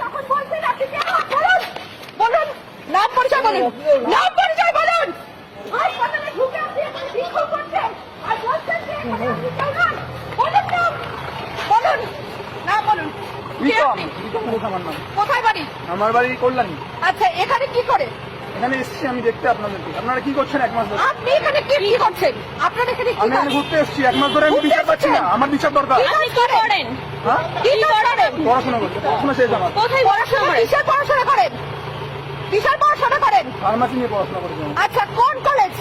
তখন বলছেন আপনি কে? বলুন, বলুন, নাম পরিচয় বলুন, নাম পরিচয় বলুন। হাসপাতালে ঢুকে আপনি এখানে বিক্ষোভ করছেন আর বলছেন যে এখানে আপনি কেউ নন। বলুন নাম, বলুন, নাম বলুন। কে আপনি? আমার নাম, কোথায় বাড়ি? আমার বাড়ি কল্যাণী। আচ্ছা, এখানে কি করে? এখানে এসেছি আমি দেখতে আপনাদেরকে। আপনারা কি করছেন এক মাস ধরে? আপনি এখানে কি করছেন? আপনারা এখানে কি আমি এখানে করেন? ঘুরতে এসেছি, এক মাস ধরে আমি বিচার পাচ্ছি না। আমার বিচার দরকার। আপনি কি করেন? হ্যাঁ, কি করেন? পড়াশোনা করছি, পড়াশোনা শেষ আমার। কোথায় পড়াশোনা করেন? কিসের পড়াশোনা করেন? কিসের পড়াশোনা করেন? ফার্মাসি নিয়ে পড়াশোনা করেছি আমি। আচ্ছা, কোন কলেজ?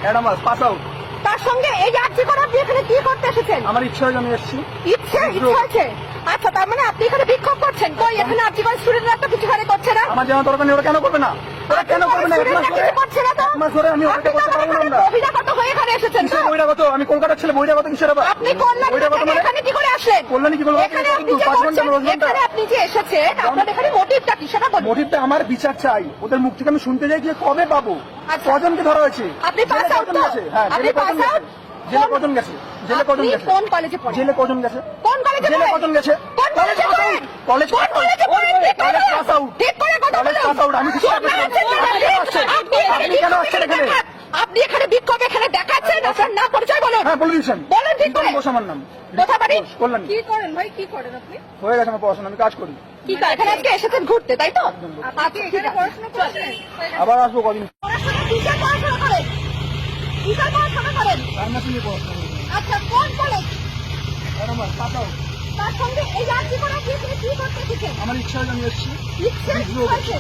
Adamas pass out. তার সঙ্গে এই আর্জি করে আপনি এখানে কি করতে এসেছেন? আমার ইচ্ছা হয়েছে আমি এসেছি। ইচ্ছে আছে। আচ্ছা, তার মানে আপনি এখানে বিক্ষোভ করছেন। কই এখানে আর্জি করে স্টুডেন্টরা তো কিছু করে করছে না? আমার জানা দরকার নেই, ওরা কেন করবে না? ওরা কেন করবে না? এক মাস ধরে, কিছু করছে না তো? এক মাস ধরে আমি অপেক্ষা করতে পারবো না আমরা। বহিরাগত হয়ে এখানে এসেছেন তো? কিসের বহিরাগত? আমি কলকাতার ছেলে, বহিরাগত কিসের আবার? আপনি কল্যাণী বহিরাগত থেকে মানে এখানে কি করে আসলেন? কল্যাণী কি বলবো? এখানে আপনি যে 5 ঘন্টা, বলছেন, 10 ঘন্টা। এখানে আপনি যে এসেছেন, আপনার এখানে মোটিভটা কি সেটা বলুন। মোটিভটা আমার বিচার চাই। ওদের মুখ থেকে আমি শুনতে চাই যে কবে পাবো, আচ্ছা। কজনকে ধরা হয়েছে, আপনি জেলে পাস আউট কজন তো? গেছে? হ্যাঁ, আপনি জেলে কজন পাস গেছে? আউট? জেলে কজন গেছে? জেলে কজন আপনি গেছে? কোন কলেজে পড়েন? জেলে কজন গেছে? কোন কলেজে জেলে পড়েন? কজন গেছে? কোন কলেজে পড়েন? কলেজ কোন কলেজে পড়েন? ঠিক করে কলেজ বলুন। Pass out. ঠিক করে কথা কলেজ বলুন। Pass out. আমি কিছু আপনি আছেন না? আপনি কেন আসছেন এখানে? আপনি এখানে বিক্ষোভ এখানে দেখাচ্ছেন, আপনার নাম পরিচয় বলুন। হ্যাঁ, বলে দিচ্ছেন। বলেন ঠিক করে। ঘোষ আমার নাম। কোথা বাড়ি? কল্যাণী। কি করেন ভাই, কি করেন আপনি? হয়ে গেছে আমার পড়াশোনা, আমি কাজ করি। কি করেন? এখানে আজকে এসেছেন ঘুরতে, তাই তো? আপনি এখানে পড়াশোনা করছেন? আবার আসবো কদিন। পড়াশোনা কিসের পড়াশোনা করেন? কিসের পড়াশোনা করেন? ফার্মাসি নিয়ে পড়াশোনা করি। আচ্ছা, কোন কলেজ? Adamas pass out. তার সঙ্গে এই আর্জি করে আপনি এখানে কি করতে এসেছেন? আমার ইচ্ছা হয়েছে আমি এসেছি। ইচ্ছে আছে।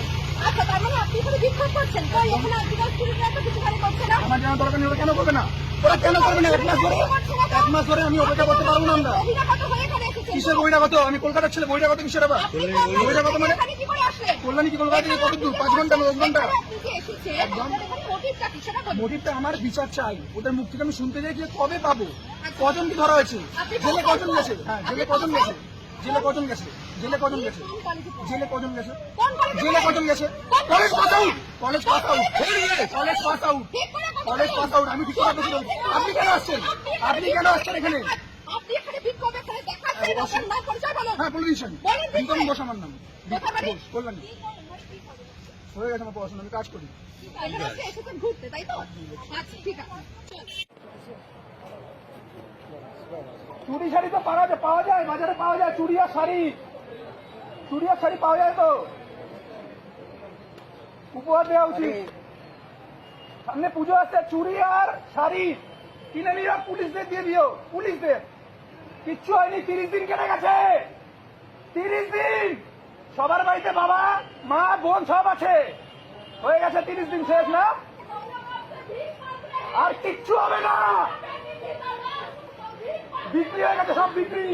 আচ্ছা, তার মানে আপনি এখানে বিক্ষোভ করছেন। কই এখানে আর্জি করে স্টুডেন্টরা তো কিছু করে করছে না? আমার জানা দরকার নেই, ওরা কেন করবে না? ওরা কেন করবে না? এক মাস ধরে, এক মাস ধরে আমি অপেক্ষা করতে পারবো না আমরা। বহিরাগত হয়ে এখানে এসেছেন। কিসের বহিরাগত? আমি কলকাতার ছেলে, বহিরাগত কিসের আবার? আপনি কল্যাণী বহিরাগত থেকে মানে এখানে কি করে আসলেন? কল্যাণী কি কলকাতা থেকে কত দূর? 5 ঘন্টা, 10 ঘন্টা। এখানে আপনি যে এসেছেন, আপনার এখানে মোটিভটা কি সেটা বলুন। মোটিভটা আমার বিচার চাই। ওদের মুখ থেকে আমি শুনতে চাই যে কবে পাবো, কজন কি ধরা হয়েছে, আপনি জেলে কজন গেছে? হ্যাঁ, জেলে কজন আপনি গেছে? জেলে কজন গেছে? জেলে কজন গেছে? কোন কলেজে পড়েন? জেলে কজন গেছে? কোন কলেজে জেলে পড়েন? কজন গেছে? কোন কলেজ পাস আউট। কলেজে? College pass out. College pass out. ঠিক করে কথা কলেজ বলুন। Pass out. আমি ঠিক কথা বলছি। আপনি কেন আসছেন? আপনি কেন আসছেন এখানে? আপনি এখানে বিক্ষোভ এখানে দেখাচ্ছেন, আপনার নাম পরিচয় বলুন। হ্যাঁ, বলে দিচ্ছেন। বলেন ঠিক বিক্রম করে। ঘোষ আমার নাম। কোথায় বাড়ি? ঘোষ, কল্যাণী। হয়ে গেছে আমার পড়াশোনা, আমি কাজ করি। এখানে আজকে এসেছেন ঘুরতে, তাই তো? আচ্ছা, ঠিক আছে। চল। চুড়ি শাড়ি তো পাওয়া যায়, বাজারে পাওয়া যায়। চুড়ি আর শাড়ি, চুড়ি আর শাড়ি পাওয়া যায় তো। উপহার দেওয়া উচিত। সামনে পুজো আসছে, চুড়ি আর শাড়ি কিনে নিয়ে পুলিশদের দিয়ে দিও। পুলিশদের কিচ্ছু হয়নি, 30 দিন কেটে গেছে। 30 দিন সবার বাড়িতে বাবা মা বোন সব আছে। হয়ে গেছে 30 দিন শেষ না? আর কিচ্ছু হবে না। বিক্রি হয়ে গেছে, সব বিক্রি,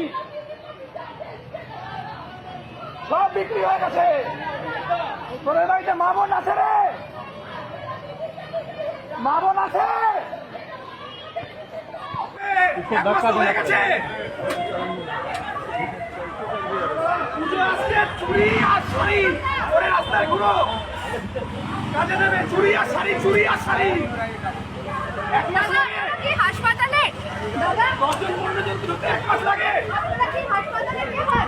সব বিক্রি হয়ে গেছে। তোদের বাড়িতে মা বোন আছে রে? মা বোন আছে? এক মাস তো হয়ে গেছে। পুজো আসছে, চুড়ি আর শাড়ি পরে রাস্তায় ঘুরো, কাজে দেবে। চুড়ি আর শাড়ি, চুড়ি আর শাড়ি। এক মাস লাগে। কি হাসপাতালে? দাদা, 10 জন 15 জন এক মাস লাগে। আপনারা কি হাসপাতালে কে হয়?